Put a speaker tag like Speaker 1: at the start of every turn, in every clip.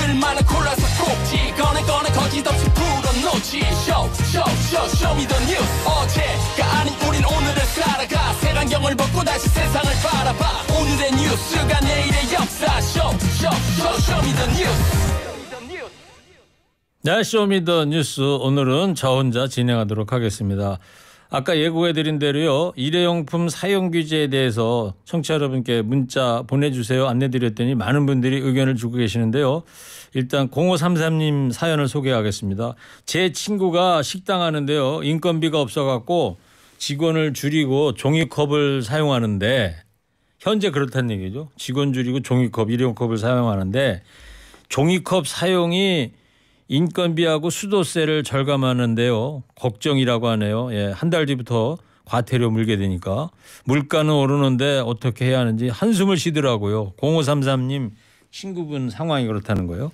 Speaker 1: 얼마나 골라서 꼽지 꺼내 거짓없이 풀어놓지 쇼미더 뉴스 어제가 아닌 우린 오늘을 살아가 색안경을 벗고 다시 세상을 바라봐 오늘의 뉴스가 내일의 역사 쇼미더 뉴스.
Speaker 2: 네, 쇼미더 뉴스 오늘은 저 혼자 진행하도록 하겠습니다. 아까 예고해드린 대로요. 일회용품 사용 규제에 대해서 청취자 여러분께 문자 보내주세요 안내드렸더니 많은 분들이 의견을 주고 계시는데요. 일단 0533님 사연을 소개하겠습니다. 제 친구가 식당 하는데요. 인건비가 없어갖고 직원을 줄이고 종이컵을 사용하는데 현재 그렇다는 얘기죠. 직원 줄이고 종이컵, 일회용컵을 사용하는데 종이컵 사용이 인건비하고 수도세를 절감하는데요. 걱정이라고 하네요. 예, 한 달 뒤부터 과태료 물게 되니까 물가는 오르는데 어떻게 해야 하는지 한숨을 쉬더라고요. 0533님 친구분 상황이 그렇다는 거예요.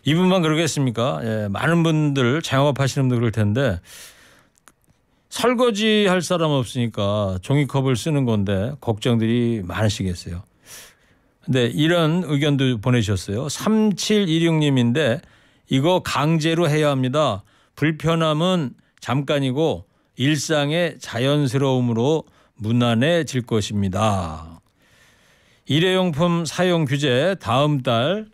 Speaker 2: 이분만 그러겠습니까? 예, 많은 분들 자영업하시는 분들 그럴 텐데 설거지 할 사람 없으니까 종이컵을 쓰는 건데 걱정들이 많으시겠어요. 근데 이런 의견도 보내주셨어요. 3716님인데 이거 강제로 해야 합니다. 불편함은 잠깐이고 일상의 자연스러움으로 무난해질 것입니다. 일회용품 사용 규제 다음 달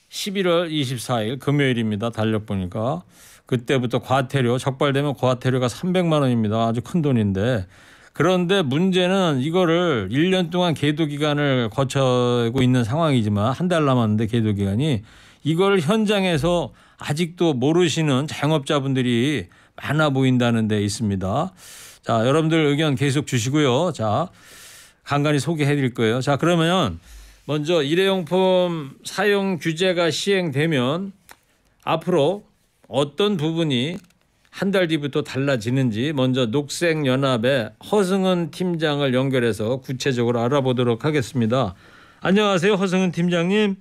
Speaker 2: 11월 24일 금요일입니다. 달력 보니까 그때부터 과태료 적발되면 과태료가 300만 원입니다. 아주 큰 돈인데 그런데 문제는 이거를 1년 동안 계도 기간을 거쳐고 있는 상황이지만 한 달 남았는데 계도 기간이 이걸 현장에서 아직도 모르시는 자영업자분들이 많아 보인다는 데 있습니다. 자, 여러분들 의견 계속 주시고요. 자, 간간히 소개해 드릴 거예요. 자, 그러면 먼저 일회용품 사용 규제가 시행되면 앞으로 어떤 부분이 한 달 뒤부터 달라지는지 먼저 녹색연합의 허승은 팀장을 연결해서 구체적으로 알아보도록 하겠습니다. 안녕하세요. 허승은 팀장님.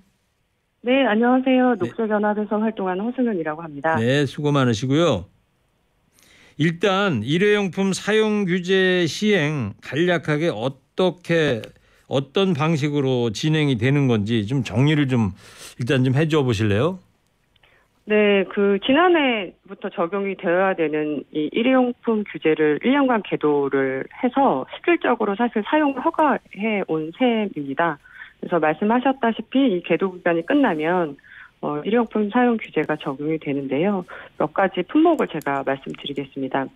Speaker 3: 네, 안녕하세요. 녹색연합에서 활동하는 허승은이라고 합니다.
Speaker 2: 네, 수고 많으시고요. 일단 일회용품 사용 규제 시행 간략하게 어떤 방식으로 진행이 되는 건지 좀 정리를 좀 일단 좀 해줘 보실래요?
Speaker 3: 네, 지난해부터 적용이 되어야 되는 이 일회용품 규제를 1년간 계도를 해서 실질적으로 사실 사용을 허가해 온 셈입니다. 그래서 말씀하셨다시피 이 계도 기간이 끝나면 일회용품 사용 규제가 적용이 되는데요. 몇 가지 품목을 제가 말씀드리겠습니다.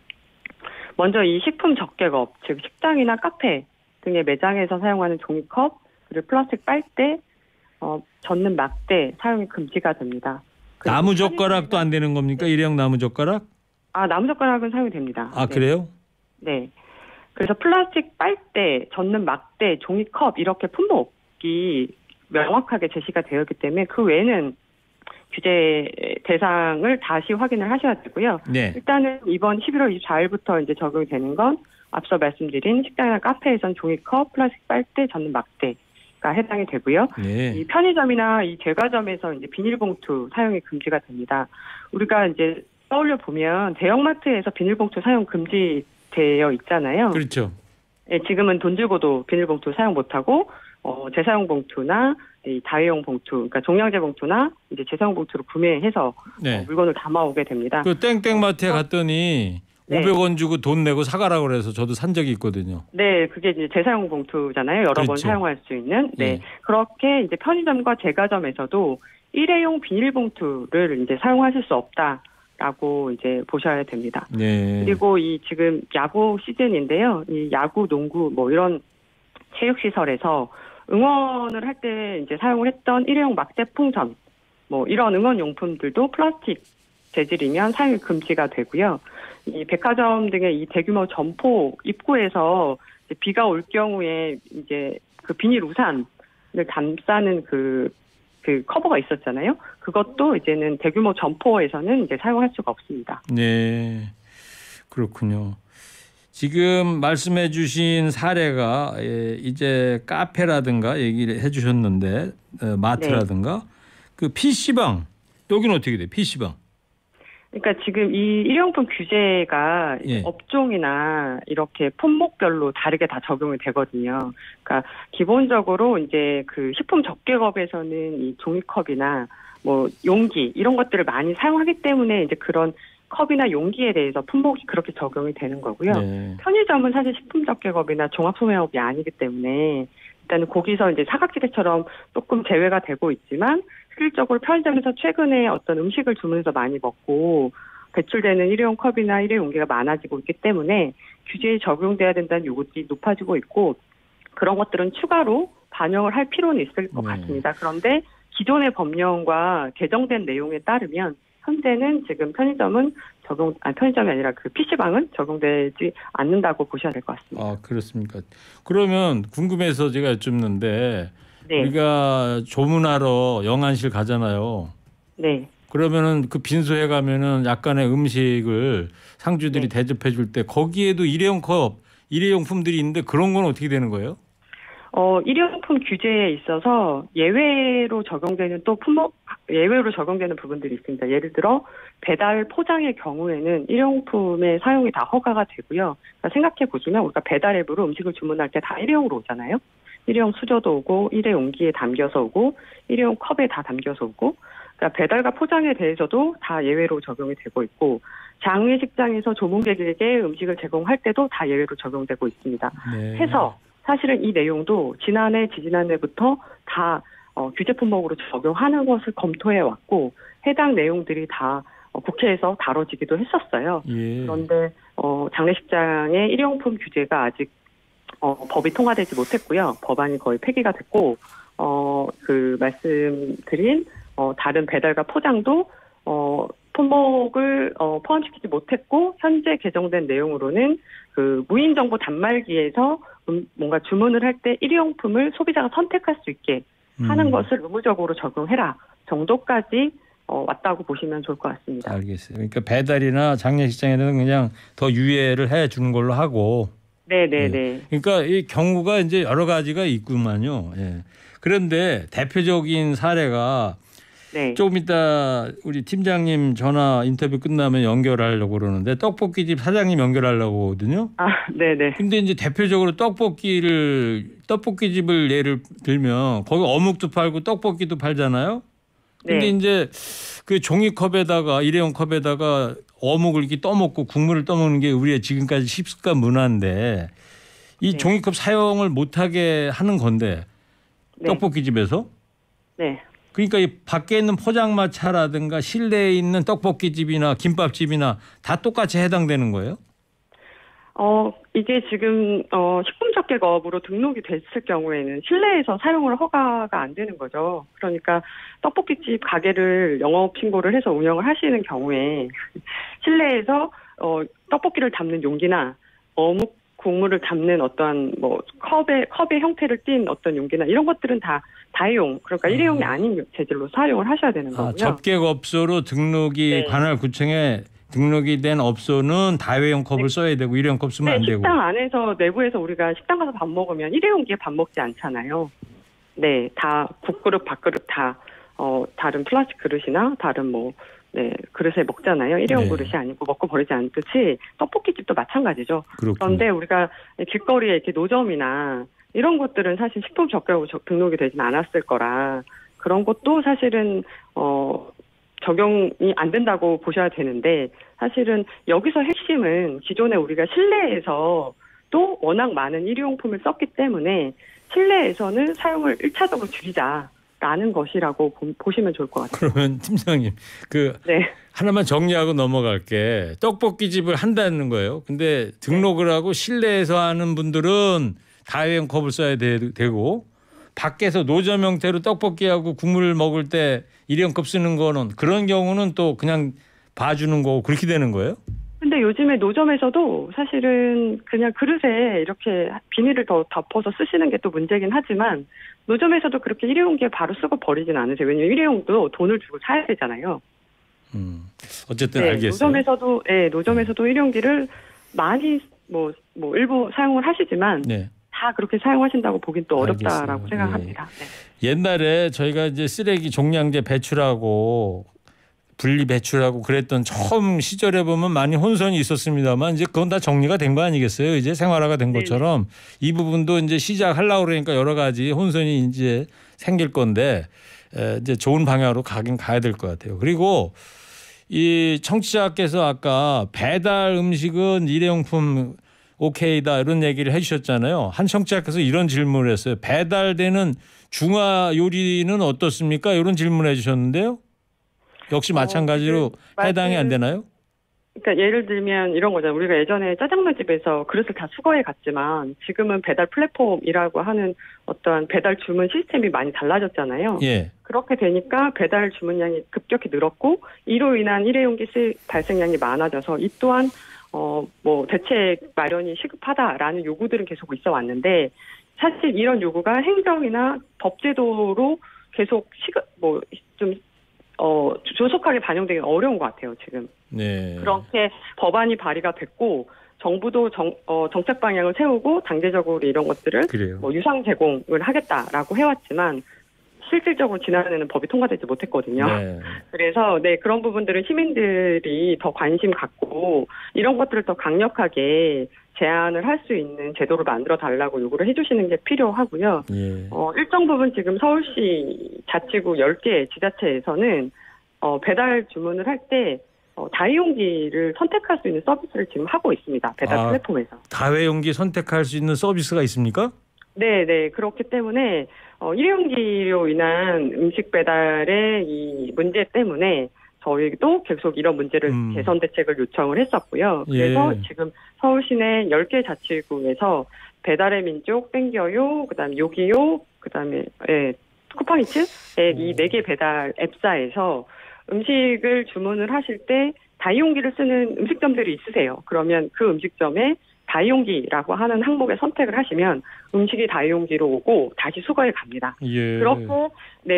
Speaker 3: 먼저 이 식품 접객업, 즉 식당이나 카페 등의 매장에서 사용하는 종이컵, 그리고 플라스틱 빨대, 젓는 막대 사용이 금지가 됩니다.
Speaker 2: 나무젓가락도 안 되는 겁니까? 일회용 나무젓가락?
Speaker 3: 나무젓가락은 사용이 됩니다.
Speaker 2: 아, 네. 그래요?
Speaker 3: 네. 그래서 플라스틱 빨대, 젓는 막대, 종이컵 이렇게 품목이 명확하게 제시가 되어 있기 때문에 그 외에는 규제 대상을 다시 확인을 하셔야 되고요. 네. 일단은 이번 11월 24일부터 이제 적용이 되는 건 앞서 말씀드린 식당이나 카페에선 종이컵, 플라스틱 빨대, 젓는 막대가 해당이 되고요. 네. 이 편의점이나 이 제과점에서 이제 비닐봉투 사용이 금지가 됩니다. 우리가 이제 떠올려 보면 대형마트에서 비닐봉투 사용 금지되어 있잖아요.
Speaker 2: 그렇죠.
Speaker 3: 네, 지금은 돈 들고도 비닐봉투 사용 못하고 재사용 봉투나 이 다회용 봉투, 그러니까 종량제 봉투나 이제 재사용 봉투로 구매해서 네. 물건을 담아오게 됩니다.
Speaker 2: 그 땡땡마트에 갔더니 네. 500원 주고 돈 내고 사가라고 그래서 저도 산 적이 있거든요.
Speaker 3: 네, 그게 이제 재사용 봉투잖아요. 여러 그렇죠. 번 사용할 수 있는. 네. 네. 그렇게 이제 편의점과 제과점에서도 일회용 비닐봉투를 이제 사용하실 수 없다라고 이제 보셔야 됩니다. 네. 그리고 이 지금 야구 시즌인데요. 이 야구, 농구 뭐 이런 체육시설에서 응원을 할 때 이제 사용을 했던 일회용 막대 풍선 뭐 이런 응원 용품들도 플라스틱 재질이면 사용이 금지가 되고요. 이 백화점 등의 이 대규모 점포 입구에서 비가 올 경우에 이제 그 비닐 우산을 감싸는 그 커버가 있었잖아요. 그것도 이제는 대규모 점포에서는 이제 사용할 수가 없습니다.
Speaker 2: 네, 그렇군요. 지금 말씀해 주신 사례가 이제 카페라든가 얘기를 해 주셨는데 마트라든가 네. 그 PC방 여기는 어떻게 돼요? PC방.
Speaker 3: 그러니까 지금 이 일회용품 규제가 예. 업종이나 이렇게 품목별로 다르게 다 적용이 되거든요. 그러니까 기본적으로 이제 그 식품 접객업에서는 이 종이컵이나 뭐 용기 이런 것들을 많이 사용하기 때문에 이제 그런 컵이나 용기에 대해서 품목이 그렇게 적용이 되는 거고요.
Speaker 2: 네.
Speaker 3: 편의점은 사실 식품적개업이나 종합소매업이 아니기 때문에 일단은 거기서 이제 사각지대처럼 조금 제외가 되고 있지만 실질적으로 편의점에서 최근에 어떤 음식을 주문해서 많이 먹고 배출되는 일회용 컵이나 일회용 용기가 많아지고 있기 때문에 규제에 적용돼야 된다는 요구들이 높아지고 있고 그런 것들은 추가로 반영을 할 필요는 있을 것 같습니다. 그런데 기존의 법령과 개정된 내용에 따르면 현재는 지금 편의점이 아니라 그 PC방은 적용되지 않는다고 보셔야 될 것 같습니다.
Speaker 2: 아, 그렇습니까? 그러면 궁금해서 제가 여쭙는데
Speaker 3: 네.
Speaker 2: 우리가 조문하러 영안실 가잖아요.
Speaker 3: 네.
Speaker 2: 그러면은 그 빈소에 가면은 약간의 음식을 상주들이
Speaker 3: 네.
Speaker 2: 대접해 줄 때 거기에도 일회용 컵, 일회용품들이 있는데 그런 건 어떻게 되는 거예요?
Speaker 3: 일회용품 규제에 있어서 예외로 적용되는 예외로 적용되는 부분들이 있습니다. 예를 들어 배달 포장의 경우에는 일회용품의 사용이 다 허가가 되고요. 그러니까 생각해 보시면 우리가 배달 앱으로 음식을 주문할 때 다 일회용으로 오잖아요. 일회용 수저도 오고 일회용 용기에 담겨서 오고 일회용 컵에 다 담겨서 오고 그러니까 배달과 포장에 대해서도 다 예외로 적용이 되고 있고 장례식장에서 조문객에게 음식을 제공할 때도 다 예외로 적용되고 있습니다.
Speaker 2: 네.
Speaker 3: 해서 사실은 이 내용도 지난해부터 다 규제 품목으로 적용하는 것을 검토해 왔고 해당 내용들이 다 국회에서 다뤄지기도 했었어요.
Speaker 2: 예.
Speaker 3: 그런데 장례식장의 일회용품 규제가 아직 법이 통과되지 못했고요. 법안이 거의 폐기가 됐고 그 말씀드린 다른 배달과 포장도 품목을 포함시키지 못했고 현재 개정된 내용으로는 그 무인 정보 단말기에서 뭔가 주문을 할 때 일회용품을 소비자가 선택할 수 있게 하는 것을 의무적으로 적용해라 정도까지 왔다고 보시면 좋을 것 같습니다.
Speaker 2: 알겠어요. 그러니까 배달이나 장례식장에는 그냥 더 유예를 해 주는 걸로 하고.
Speaker 3: 네네네.
Speaker 2: 예. 그러니까 이 경우가 이제 여러 가지가 있구만요. 예. 그런데 대표적인 사례가
Speaker 3: 네.
Speaker 2: 조금 이따 우리 팀장님 전화 인터뷰 끝나면 연결하려고 그러는데 떡볶이집 사장님 연결하려고 하거든요.
Speaker 3: 아, 네네.
Speaker 2: 근데 이제 대표적으로 떡볶이집을 예를 들면 거기 어묵도 팔고 떡볶이도 팔잖아요. 근데
Speaker 3: 네.
Speaker 2: 이제 그 종이컵에다가 일회용 컵에다가 어묵을 이렇게 떠먹고 국물을 떠먹는 게 우리의 지금까지 식습관 문화인데 이
Speaker 3: 네.
Speaker 2: 종이컵 사용을 못하게 하는 건데
Speaker 3: 네.
Speaker 2: 떡볶이집에서
Speaker 3: 네.
Speaker 2: 그러니까 이 밖에 있는 포장마차라든가 실내에 있는 떡볶이집이나 김밥집이나 다 똑같이 해당되는 거예요?
Speaker 3: 이게 지금 식품적개업으로 등록이 됐을 경우에는 실내에서 사용을 허가가 안 되는 거죠. 그러니까 떡볶이집 가게를 영업 신고를 해서 운영을 하시는 경우에 실내에서 떡볶이를 담는 용기나 어묵 국물을 담는 어떠한 뭐 컵의 형태를 띈 어떤 용기나 이런 것들은 다 다회용 그러니까 일회용이 아닌 재질로 사용을 하셔야 되는 거고요.
Speaker 2: 접객업소로 등록이
Speaker 3: 네.
Speaker 2: 관할구청에 등록이 된 업소는 다회용 컵을
Speaker 3: 네.
Speaker 2: 써야 되고 일회용 컵 쓰면 안 되고.
Speaker 3: 식당 안에서 내부에서 우리가 식당 가서 밥 먹으면 일회용기에 밥 먹지 않잖아요. 네, 다 국그릇, 밥그릇 다 다른 플라스틱 그릇이나 다른 그릇에 먹잖아요. 일회용
Speaker 2: 네.
Speaker 3: 그릇이 아니고 먹고 버리지 않듯이 떡볶이집도 마찬가지죠.
Speaker 2: 그렇군요.
Speaker 3: 그런데 우리가 길거리에 이렇게 노점이나 이런 것들은 사실 식품 적격으로 등록이 되진 않았을 거라 그런 것도 사실은 적용이 안 된다고 보셔야 되는데 사실은 여기서 핵심은 기존에 우리가 실내에서 또 워낙 많은 일회용품을 썼기 때문에 실내에서는 사용을 1차적으로 줄이자라는 것이라고 보시면 좋을 것 같아요.
Speaker 2: 그러면 팀장님
Speaker 3: 네.
Speaker 2: 하나만 정리하고 넘어갈게. 떡볶이집을 한다는 거예요. 근데 등록을 하고 실내에서 하는 분들은 다회용 컵을 써야 되고 밖에서 노점 형태로 떡볶이하고 국물을 먹을 때 일회용 컵 쓰는 거는 그런 경우는 또 그냥 봐주는 거고 그렇게 되는 거예요?
Speaker 3: 근데 요즘에 노점에서도 사실은 그냥 그릇에 이렇게 비닐을 더 덮어서 쓰시는 게 또 문제긴 하지만 노점에서도 그렇게 일회용기에 바로 쓰고 버리진 않으세요. 왜냐하면 일회용도 돈을 주고 사야 되잖아요.
Speaker 2: 어쨌든
Speaker 3: 네,
Speaker 2: 알겠어요.
Speaker 3: 노점에서도 일회용기를 많이 일부 사용을 하시지만
Speaker 2: 네.
Speaker 3: 다 그렇게 사용하신다고 보긴 또 어렵다라고
Speaker 2: 알겠어요.
Speaker 3: 생각합니다. 네.
Speaker 2: 옛날에 저희가 이제 쓰레기 종량제 배출하고 분리 배출하고 그랬던 처음 시절에 보면 많이 혼선이 있었습니다만 이제 그건 다 정리가 된 거 아니겠어요? 이제 생활화가 된 것처럼 이 부분도 이제 시작하려고 그러니까 여러 가지 혼선이 이제 생길 건데 이제 좋은 방향으로 가긴 가야 될 것 같아요. 그리고 이 청취자께서 아까 배달 음식은 일회용품 오케이다 이런 얘기를 해주셨잖아요. 한 청취자께서 이런 질문을 했어요. 배달되는 중화 요리는 어떻습니까? 이런 질문을 해주셨는데요. 역시 마찬가지로 해당이 안 되나요?
Speaker 3: 그러니까 예를 들면 이런 거잖아요. 우리가 예전에 짜장면 집에서 그릇을 다 수거해 갔지만 지금은 배달 플랫폼이라고 하는 어떠한 배달 주문 시스템이 많이 달라졌잖아요.
Speaker 2: 예.
Speaker 3: 그렇게 되니까 배달 주문량이 급격히 늘었고 이로 인한 일회용기 발생량이 많아져서 이 또한 뭐 대책 마련이 시급하다라는 요구들은 계속 있어 왔는데 사실 이런 요구가 행정이나 법제도로 계속 좀 조속하게 반영되기 어려운 것 같아요, 지금.
Speaker 2: 네.
Speaker 3: 그렇게 법안이 발의가 됐고, 정부도 정책 방향을 세우고, 당대적으로 이런 것들을 뭐 유상 제공을 하겠다라고 해왔지만, 실질적으로 지난해는 법이 통과되지 못했거든요.
Speaker 2: 네.
Speaker 3: 그래서, 네, 그런 부분들은 시민들이 더 관심 갖고, 이런 것들을 더 강력하게 제한을 할 수 있는 제도를 만들어 달라고 요구를 해주시는 게 필요하고요.
Speaker 2: 예.
Speaker 3: 일정 부분 지금 서울시 자치구 10개 지자체에서는 배달 주문을 할 때 다회용기를 선택할 수 있는 서비스를 지금 하고 있습니다. 배달 플랫폼에서.
Speaker 2: 다회용기 선택할 수 있는 서비스가 있습니까?
Speaker 3: 네. 그렇기 때문에 일회용기로 인한 음식 배달의 이 문제 때문에 저희도 계속 이런 문제를 개선 대책을 요청을 했었고요. 그래서 지금 서울 시내 10개 자치구에서 배달의 민족, 땡겨요, 그다음에 요기요, 그다음에 쿠팡이츠 이 4개 배달 앱사에서 음식을 주문을 하실 때 다이용기를 쓰는 음식점들이 있으세요. 그러면 그 음식점에 다이용기라고 하는 항목에 선택을 하시면 음식이 다이용기로 오고 다시 수거해 갑니다.
Speaker 2: 예.
Speaker 3: 그렇게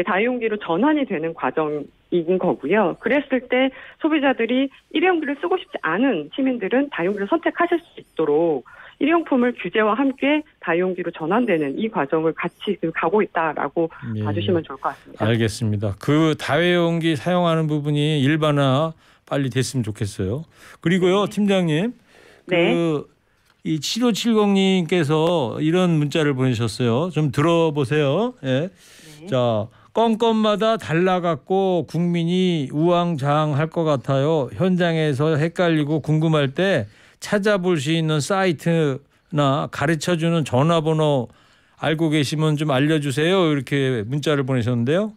Speaker 3: 다이용기로 전환이 되는 과정인 거고요. 그랬을 때 소비자들이 일회용기를 쓰고 싶지 않은 시민들은 다이용기를 선택하실 수 있도록 일회용품을 규제와 함께 다이용기로 전환되는 이 과정을 같이 가고 있다라고 봐주시면 좋을 것 같습니다.
Speaker 2: 알겠습니다. 그 다회용기 사용하는 부분이 일반화 빨리 됐으면 좋겠어요. 그리고요, 팀장님. 이 7570님께서 이런 문자를 보내셨어요. 좀 들어보세요. 예. 네. 자, 건건마다 달라갖고 국민이 우왕좌왕할 것 같아요. 현장에서 헷갈리고 궁금할 때 찾아볼 수 있는 사이트나 가르쳐주는 전화번호 알고 계시면 좀 알려주세요. 이렇게 문자를 보내셨는데요.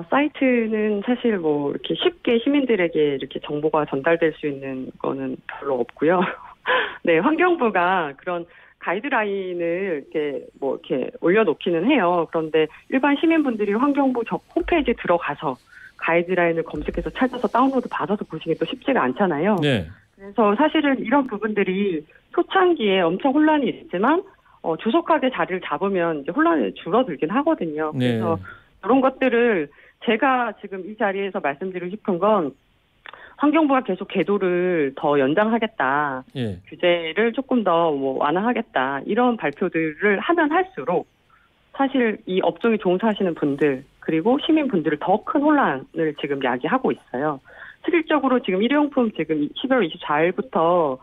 Speaker 3: 사이트는 사실 뭐 이렇게 쉽게 시민들에게 이렇게 정보가 전달될 수 있는 거는 별로 없고요. 네, 환경부가 그런 가이드라인을 이렇게 올려놓기는 해요. 그런데 일반 시민분들이 환경부 홈페이지에 들어가서 가이드라인을 검색해서 찾아서 다운로드 받아서 보시기 또 쉽지가 않잖아요.
Speaker 2: 네.
Speaker 3: 그래서 사실은 이런 부분들이 초창기에 엄청 혼란이 있지만 조속하게 자리를 잡으면 이제 혼란이 줄어들긴 하거든요. 그래서 네. 이런 것들을 제가 지금 이 자리에서 말씀드리고 싶은 건 환경부가 계속 궤도를 더 연장하겠다. 예. 규제를 조금 더 완화하겠다. 이런 발표들을 하면 할수록 사실 이 업종에 종사하시는 분들 그리고 시민분들을 더 큰 혼란을 지금 야기하고 있어요. 실질적으로 지금 일회용품 지금 12월 24일부터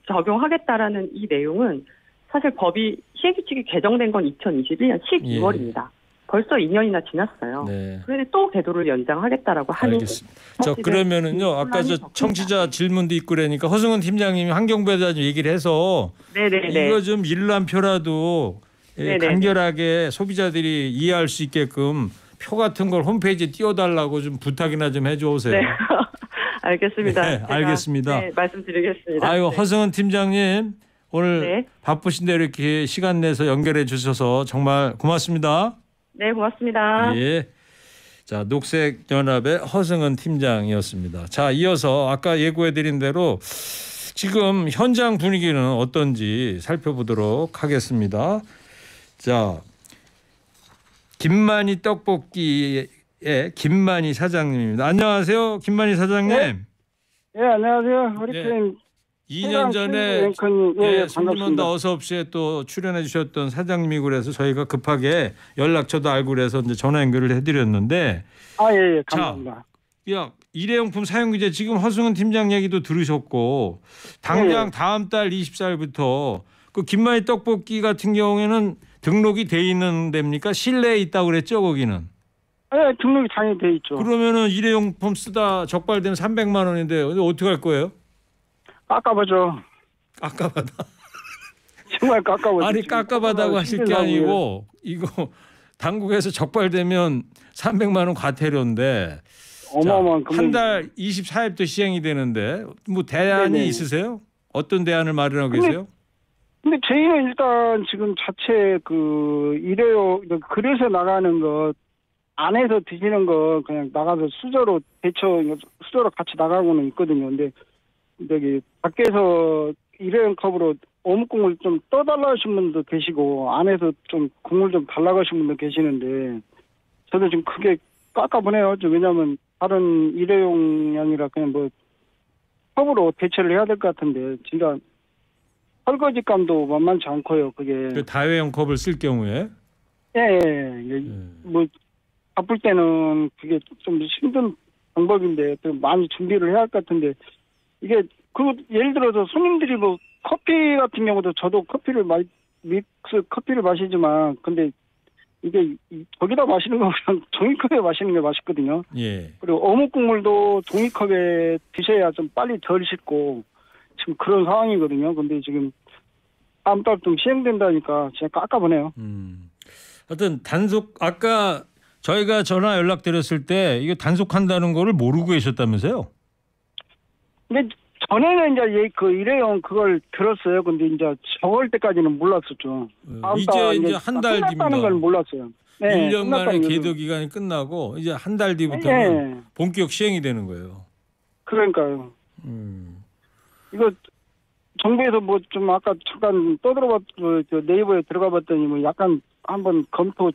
Speaker 3: 적용하겠다라는 이 내용은 사실 법이 시행규칙이 개정된 건 2021년 12월입니다. 예. 벌써 2년이나 지났어요. 네. 그런데 또 궤도를 연장하겠다라고 하는.
Speaker 2: 알겠습니다. 저 그러면은요. 아까 저 청취자 질문도 있고 그러니까 허승은 팀장님이 환경부에다 좀 얘기를 해서 네네네. 이거 좀 일람표라도 간결하게 소비자들이 이해할 수 있게끔 표 같은 걸 홈페이지에 띄워달라고 좀 부탁이나 좀 해주세요.
Speaker 3: 네. 알겠습니다.
Speaker 2: 네, 알겠습니다.
Speaker 3: 네, 말씀드리겠습니다.
Speaker 2: 아이고 허승은 팀장님 오늘 바쁘신데 이렇게 시간 내서 연결해 주셔서 정말 고맙습니다.
Speaker 3: 네, 고맙습니다.
Speaker 2: 예. 자, 녹색연합의 허승은 팀장이었습니다. 자, 이어서 아까 예고해드린 대로 지금 현장 분위기는 어떤지 살펴보도록 하겠습니다. 자, 김만희 떡볶이의 김만희 사장님입니다. 안녕하세요, 김만희 사장님.
Speaker 4: 네, 안녕하세요. 허리케인.
Speaker 2: 2년 전에 손님원더 어서옵시에 또 출연해 주셨던 사장님이고 그래서 저희가 급하게 연락처도 알고 그래서 이제 전화 연결을 해드렸는데
Speaker 4: 예, 감사합니다.
Speaker 2: 자, 일회용품 사용규제 지금 허승은 팀장 얘기도 들으셨고 당장 다음 달 24일부터 그 김만희 떡볶이 같은 경우에는 등록이 돼 있는 데입니까? 실내에 있다고 그랬죠, 거기는?
Speaker 4: 네, 등록이 당연히 돼 있죠.
Speaker 2: 그러면은 일회용품 쓰다 적발되면 300만 원인데 어떻게 할 거예요?
Speaker 4: 깎아보죠.
Speaker 2: 깎아받아.
Speaker 4: 정말 깎아보죠.
Speaker 2: 아니 깎아받다고 하실 게 아니고 이거 당국에서 적발되면 300만 원 과태료인데
Speaker 4: 어마어마한
Speaker 2: 한 달 24일부터 시행이 되는데 뭐 대안이
Speaker 4: 네네.
Speaker 2: 있으세요? 어떤 대안을 마련하고 계세요?
Speaker 4: 근데 저희는 일단 지금 자체 그 일회용 그릇에 나가는 거 안에서 드시는 거 그냥 나가서 수저로 수저로 같이 나가고는 있거든요. 근데 저기 밖에서 일회용 컵으로 어묵국물 좀 떠달라 하신 분도 계시고 안에서 좀 국물 좀 달라고 하신 분도 계시는데 저도 지금 크게 깎아보네요. 왜냐하면 다른 일회용이 아니라 그냥 뭐 컵으로 대체를 해야 될 것 같은데 진짜 설거지감도 만만치 않고요. 그게
Speaker 2: 그 다회용 컵을 쓸 경우에
Speaker 4: 뭐 바쁠 때는 그게 좀 힘든 방법인데 또 많이 준비를 해야 할 것 같은데 이게 그 예를 들어서 손님들이 뭐 커피 같은 경우도 저도 믹스 커피를 마시지만 근데 이게 저기다 마시는 거보다 종이컵에 마시는 게 맛있거든요.
Speaker 2: 예.
Speaker 4: 그리고 어묵 국물도 종이컵에 드셔야 좀 빨리 덜 식고 지금 그런 상황이거든요. 근데 지금 다음 달 좀 시행된다니까 제가 깎아보네요.
Speaker 2: 하여튼 단속 아까 저희가 전화 연락드렸을 때 이게 단속한다는 거를 모르고 계셨다면서요?
Speaker 4: 근데 전에는 이제 그 일회용 그걸 들었어요. 근데 이제 저걸 때까지는 몰랐었죠.
Speaker 2: 이제 한 달 뒤입니다.
Speaker 4: 끝났다는 걸 몰랐어요. 네,
Speaker 2: 1년간의 계도 기간이 끝나고 이제 한 달 뒤부터는 본격 시행이 되는 거예요.
Speaker 4: 그러니까요. 이거 정부에서 뭐 좀 아까 잠깐 네이버에 들어가 봤더니 뭐 약간 한번 검토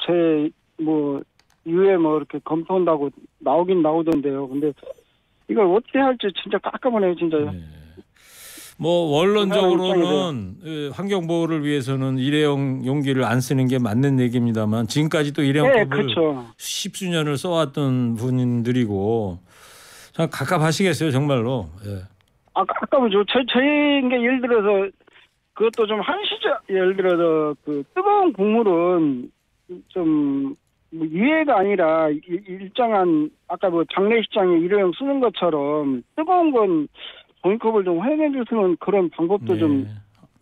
Speaker 4: 뭐 유에 뭐 이렇게 검토한다고 나오긴 나오던데요. 근데 이걸 어떻게 할지 진짜 깜깜하네요, 진짜요.
Speaker 2: 네. 뭐 원론적으로는 환경 보호를 위해서는 일회용 용기를 안 쓰는 게 맞는 얘기입니다만 지금까지 또 일회용컵을
Speaker 4: 그렇죠.
Speaker 2: 십수년을 써왔던 분들이고 참 갑갑하시겠어요, 정말로. 예.
Speaker 4: 아까부죠. 저희 이게 예를 들어서 그것도 좀 한시죠. 예를 들어서 그 뜨거운 국물은 좀 유해가 아니라 일정한 아까 뭐 장례식장에 일회용 쓰는 것처럼 뜨거운 건 종이컵을 좀 활용해 주시는 그런 방법도 좀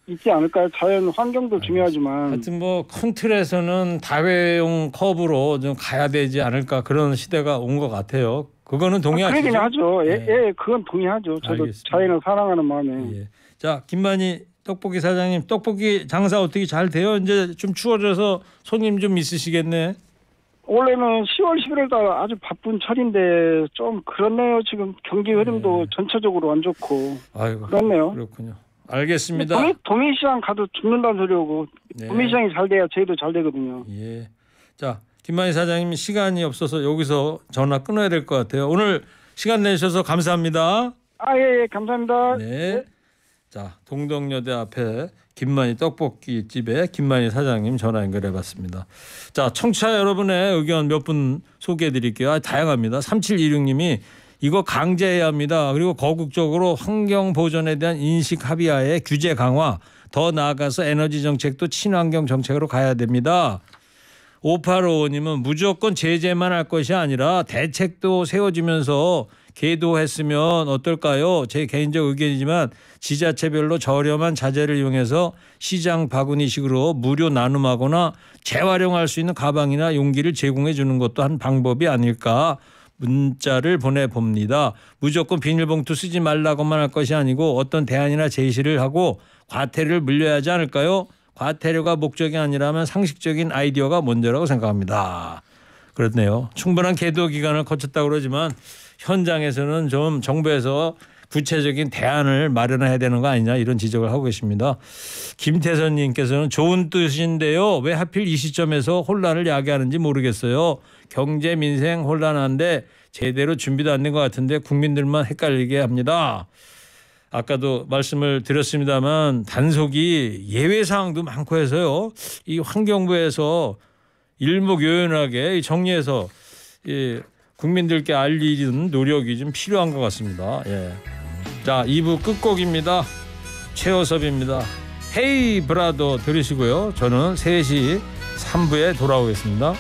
Speaker 4: 있지 않을까요? 자연 환경도 중요하지만.
Speaker 2: 하여튼 뭐 큰 틀에서는 다회용 컵으로 좀 가야 되지 않을까 그런 시대가 온 것 같아요. 그거는 동의하시죠?
Speaker 4: 그러긴 하죠. 그건 동의하죠. 저도 알겠습니다. 자연을 사랑하는 마음에.
Speaker 2: 예. 자, 김만희 떡볶이 사장님, 떡볶이 장사 어떻게 잘 돼요? 이제 좀 추워져서 손님 좀 있으시겠네.
Speaker 4: 원래는 10월, 11월 달 아주 바쁜 철인데 좀 그렇네요. 지금 경기 흐름도 전체적으로 안 좋고.
Speaker 2: 아이고,
Speaker 4: 그렇네요.
Speaker 2: 그렇군요. 알겠습니다.
Speaker 4: 도매시장 가도 죽는다는 소리고 도매시장이 잘 돼야 저희도 잘 되거든요.
Speaker 2: 예. 자, 김만희 사장님 시간이 없어서 여기서 전화 끊어야 될 것 같아요. 오늘 시간 내주셔서 감사합니다.
Speaker 4: 예, 감사합니다.
Speaker 2: 네. 자, 동덕여대 앞에 김만희 떡볶이 집에 김만희 사장님 전화 연결해봤습니다. 자, 청취자 여러분의 의견 몇 분 소개해드릴게요. 다양합니다. 3726님이 이거 강제해야 합니다. 그리고 거국적으로 환경 보존에 대한 인식 합의하에 규제 강화, 더 나아가서 에너지 정책도 친환경 정책으로 가야 됩니다. 5855님은 무조건 제재만 할 것이 아니라 대책도 세워지면서 계도했으면 어떨까요? 제 개인적 의견이지만 지자체별로 저렴한 자재를 이용해서 시장 바구니식으로 무료 나눔하거나 재활용할 수 있는 가방이나 용기를 제공해 주는 것도 한 방법이 아닐까 문자를 보내봅니다. 무조건 비닐봉투 쓰지 말라고만 할 것이 아니고 어떤 대안이나 제시를 하고 과태료를 물려야 하지 않을까요? 과태료가 목적이 아니라면 상식적인 아이디어가 먼저라고 생각합니다. 그렇네요. 충분한 계도 기간을 거쳤다고 그러지만 현장에서는 좀 정부에서 구체적인 대안을 마련해야 되는 거 아니냐 이런 지적을 하고 계십니다. 김태선님께서는 좋은 뜻인데요. 왜 하필 이 시점에서 혼란을 야기하는지 모르겠어요. 경제 민생 혼란한데 제대로 준비도 안 된 것 같은데 국민들만 헷갈리게 합니다. 아까도 말씀을 드렸습니다만 단속이 예외 사항도 많고 해서요. 이 환경부에서 일목요연하게 정리해서 국민들께 알리는 노력이 좀 필요한 것 같습니다. 예. 자, 2부 끝곡입니다. 최호섭입니다. 헤이 브라더 들으시고요. 저는 3시 3부에 돌아오겠습니다.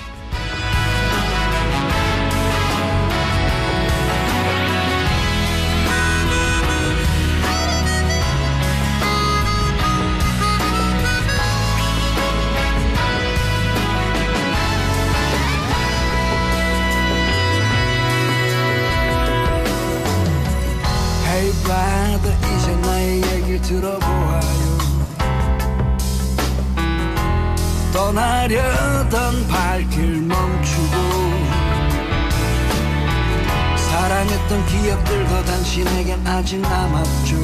Speaker 5: Hey brother, 이제 나의 얘기를 들어보아요. 떠나려던 발길 멈추고 사랑했던 기억들도 당신에겐 아직 남았죠.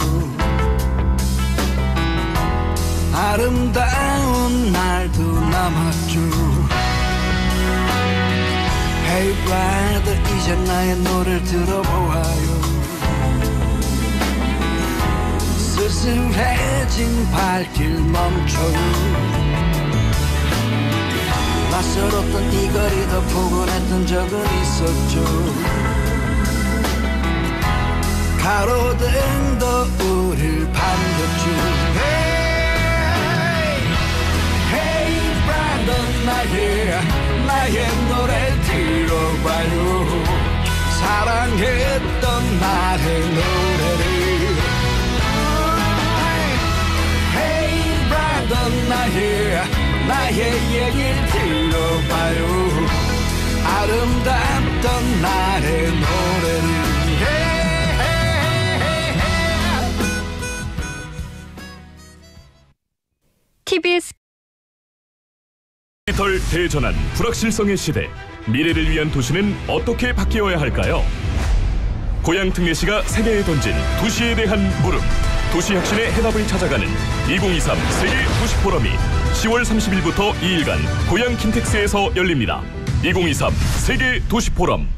Speaker 5: 아름다운 날도 남았죠. Hey brother, 이제 나의 노래를 들어보아요. 쓸쓸해진 발길 멈춰요. 낯설었던 이 거리도 포근했던 적은 있었죠. 가로등도 우릴 반겼죠. Hey, hey brother, 나의 노래 들어봐요. 사랑했던 나의 노래를. Hey brother, 나의 얘기를 들어봐요. 아름답던 나의 노래를.
Speaker 6: TBS
Speaker 7: 디지털 대전환 불확실성의 시대, 미래를 위한 도시는 어떻게 바뀌어야 할까요? 고양 특례시가 세계에 던진 도시에 대한 물음, 도시 혁신의 해답을 찾아가는 2023 세계 도시 포럼이 10월 30일부터 2일간 고양 킨텍스에서 열립니다. 2023 세계 도시 포럼.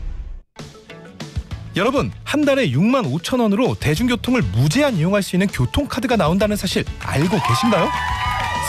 Speaker 8: 여러분, 한 달에 65,000원으로 대중교통을 무제한 이용할 수 있는 교통카드가 나온다는 사실 알고 계신가요?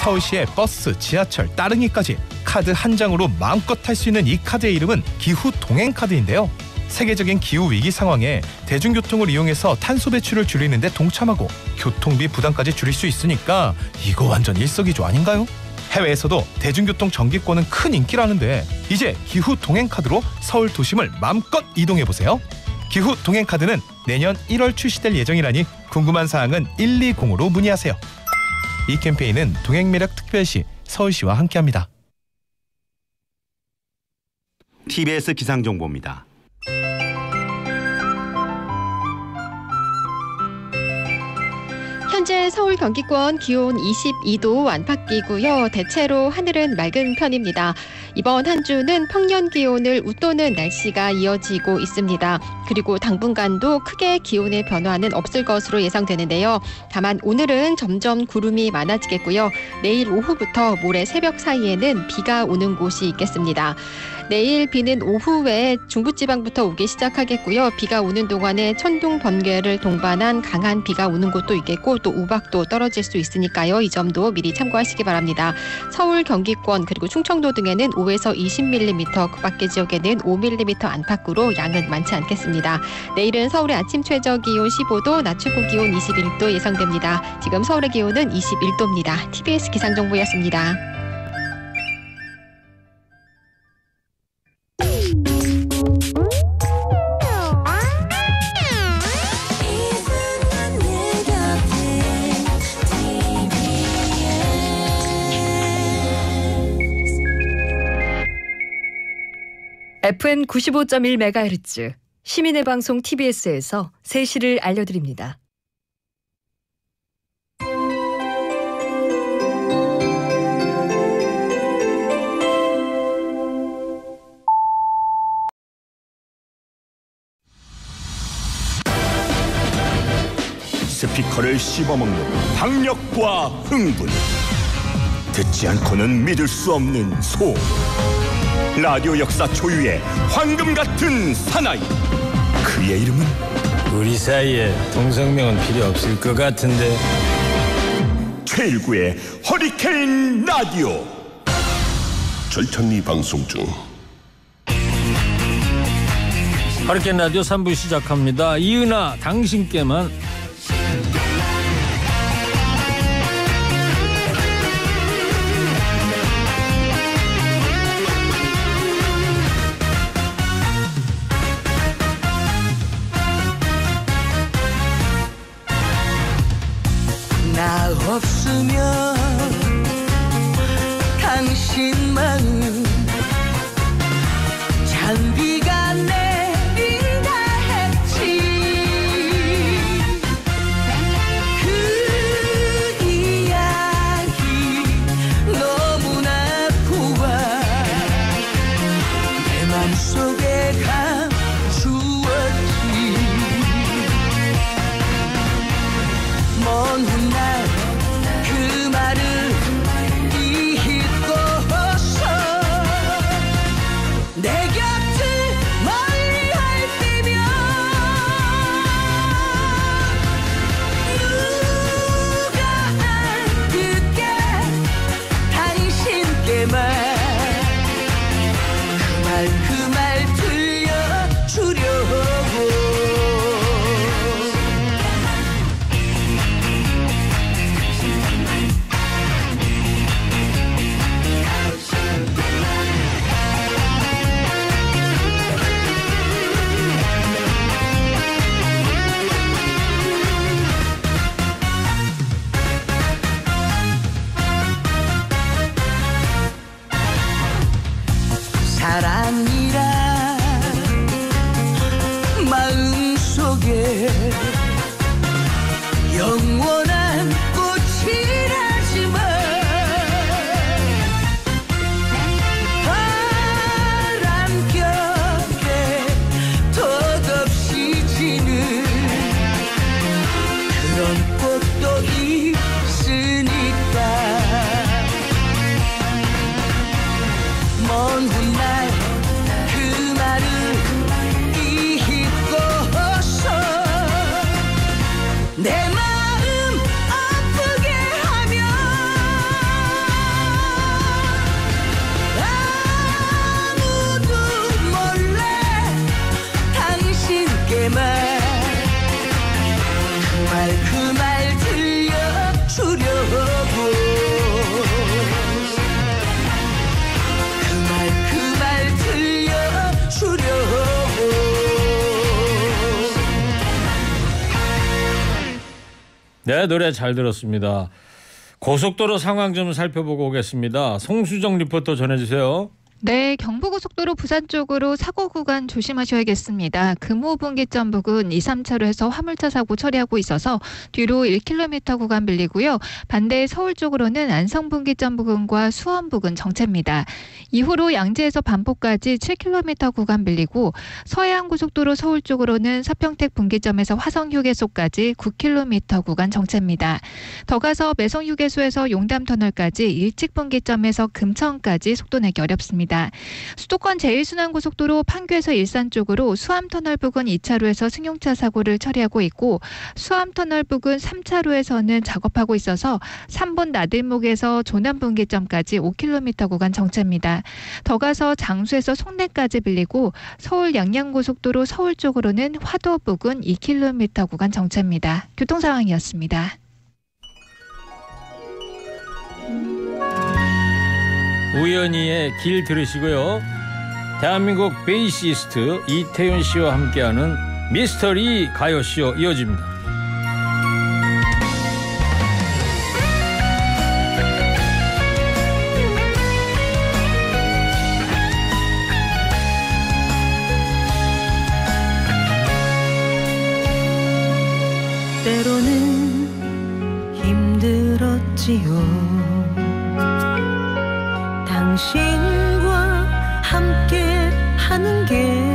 Speaker 8: 서울시의 버스, 지하철, 따릉이까지 카드 한 장으로 마음껏 탈 수 있는 이 카드의 이름은 기후 동행카드인데요. 세계적인 기후위기 상황에 대중교통을 이용해서 탄소 배출을 줄이는 데 동참하고 교통비 부담까지 줄일 수 있으니까 이거 완전 일석이조 아닌가요? 해외에서도 대중교통 정기권은 큰 인기라는데 이제 기후 동행카드로 서울 도심을 마음껏 이동해보세요. 기후 동행카드는 내년 1월 출시될 예정이라니 궁금한 사항은 120으로 문의하세요. 이 캠페인은 동행매력특별시 서울시와 함께합니다.
Speaker 9: TBS 기상정보입니다.
Speaker 6: 현재 서울 경기권 기온 22도 안팎이고요. 대체로 하늘은 맑은 편입니다. 이번 한 주는 평년 기온을 웃도는 날씨가 이어지고 있습니다. 그리고 당분간도 크게 기온의 변화는 없을 것으로 예상되는데요. 다만 오늘은 점점 구름이 많아지겠고요. 내일 오후부터 모레 새벽 사이에는 비가 오는 곳이 있겠습니다. 내일 비는 오후에 중부지방부터 오기 시작하겠고요. 비가 오는 동안에 천둥, 번개를 동반한 강한 비가 오는 곳도 있겠고 또 우박도 떨어질 수 있으니까요. 이 점도 미리 참고하시기 바랍니다. 서울, 경기권 그리고 충청도 등에는 5에서 20mm, 그 밖의 지역에는 5mm 안팎으로 양은 많지 않겠습니다. 내일은 서울의 아침 최저 기온 15도, 낮 최고 기온 21도 예상됩니다. 지금 서울의 기온은 21도입니다. TBS 기상정보였습니다.
Speaker 10: FM 95.1MHz 시민의 방송 TBS에서 3시를 알려드립니다.
Speaker 11: 스피커를 씹어먹는 박력과 흥분, 듣지 않고는 믿을 수 없는 소음, 라디오 역사 초유의 황금 같은 사나이, 그의 이름은
Speaker 2: 우리 사이에 동성명은 필요 없을 것 같은데.
Speaker 11: 최일구의 허리케인 라디오.
Speaker 12: 절찬리 방송 중.
Speaker 2: 허리케인 라디오 3부 시작합니다. 이은아, 당신께만.
Speaker 5: 없으면 당신 마음 잔비가 내린다 했지. 그 이야기 너무나 고와 내 맘속에 감추었지. 먼 훗날 그 말을 잊고서 내 곁을 멀리할 때면 누가 안 듣게 당신께만 그 말 들려주려고. 사랑이란 마음속에 영원한 꽃이라지만 바람결에 덧없이 지는 그런 꽃도 있으니까. 먼 훗날 그 말을 잊고서 내 마음 아프게 하면 아무도 몰래 당신께만 그 말 들려주려고.
Speaker 2: 네, 노래 잘 들었습니다. 고속도로 상황 좀 살펴보고 오겠습니다. 송수정 리포터 전해주세요.
Speaker 6: 네, 경부고속도로 부산 쪽으로 사고 구간 조심하셔야겠습니다. 금호 분기점 부근 2, 3차로에서 화물차 사고 처리하고 있어서 뒤로 1km 구간 밀리고요. 반대 서울 쪽으로는 안성 분기점 부근과 수원 부근 정체입니다. 이후로 양재에서 반포까지 7km 구간 밀리고 서해안고속도로 서울 쪽으로는 서평택 분기점에서 화성휴게소까지 9km 구간 정체입니다. 더 가서 매성휴게소에서 용담터널까지 일찍 분기점에서 금천까지 속도 내기 어렵습니다. 수도권 제1순환고속도로 판교에서 일산 쪽으로 수암터널 부근 2차로에서 승용차 사고를 처리하고 있고 수암터널 부근 3차로에서는 작업하고 있어서 3번 나들목에서 조남분기점까지 5km 구간 정체입니다. 더 가서 장수에서 송내까지 밀리고 서울 양양고속도로 서울 쪽으로는 화도 부근 2km 구간 정체입니다. 교통상황이었습니다.
Speaker 2: 우연히의 길 들으시고요. 대한민국 베이시스트 이태윤 씨와 함께하는 미스터리 가요쇼 이어집니다.
Speaker 5: 때로는 힘들었지요. 당신과 함께 하는 게